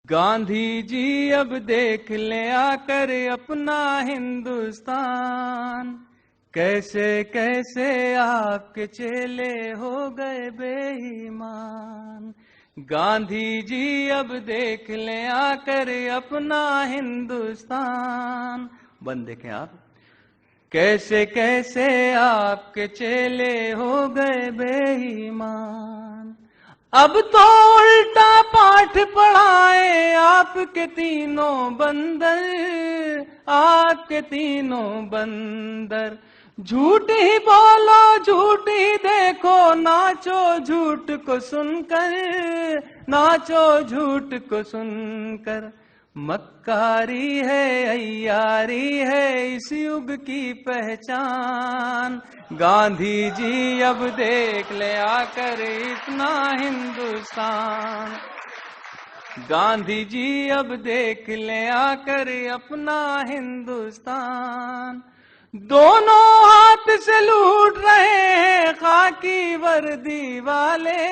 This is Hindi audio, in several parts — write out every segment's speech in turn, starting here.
गांधी जी अब देख ले आकर अपना हिंदुस्तान, कैसे कैसे आपके चेले हो गए बेईमान। गांधी जी अब देख ले आकर अपना हिंदुस्तान। बंद देखें आप, कैसे कैसे आपके चेले हो गए बेईमान। अब तो उल्टा पाठ पढ़ाए आपके तीनों बंदर, आपके तीनों बंदर। झूठ ही बोलो झूठ ही देखो, नाचो झूठ को सुनकर, नाचो झूठ को सुनकर। मक्कारी है अय्यारी है इस युग की पहचान। गांधी जी अब देख ले आकर अपना हिंदुस्तान। गांधी जी अब देख ले आकर अपना हिंदुस्तान। दोनों हाथ से लूट रहे हैं खाकी वर्दी वाले,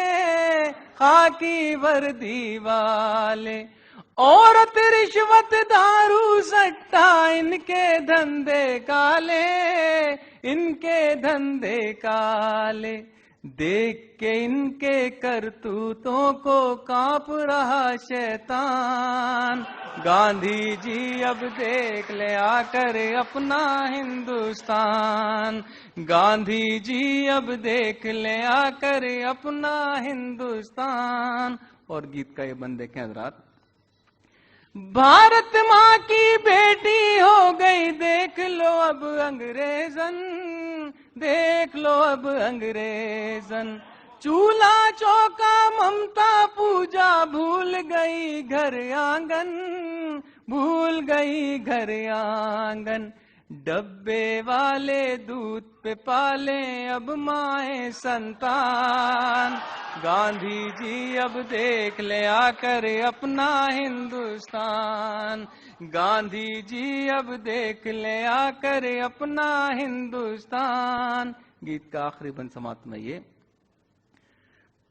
खाकी वर्दी वाले। औरत रिश्वत दारू सट्टा इनके धंधे काले, इनके धंधे काले। देख के इनके करतूतों को कांप रहा शैतान। गांधी जी अब देख ले आकर अपना हिंदुस्तान। गांधी जी अब देख ले आकर अपना हिंदुस्तान। और गीत का ये बंद देखें हजरात। भारत माँ की बेटी हो गई देख लो अब अंग्रेजन, देख लो अब अंग्रेजन। चूल्हा चौका ममता पूजा भूल गई घर आंगन, भूल गई घर आंगन। डब्बे वाले दूध पे पाले अब माए संतान। गांधी जी अब देख ले आकर अपना हिंदुस्तान। गांधी जी अब देख ले आकर अपना हिंदुस्तान। गीत का आखिरी बंद समाप्त में ये।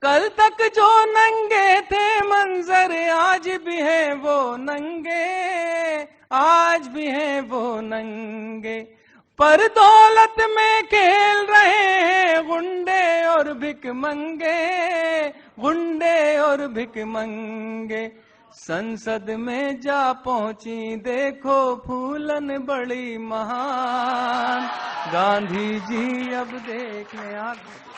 कल तक जो नंगे थे मंजर आज भी है वो नंगे, आज भी है वो नंगे। पर दौलत में खेल रहे हैं गुंडे और भिख मंगे, गुंडे और भिख मंगे। संसद में जा पहुंची देखो फूलन बड़ी महान। गांधी जी अब देखने आ गए।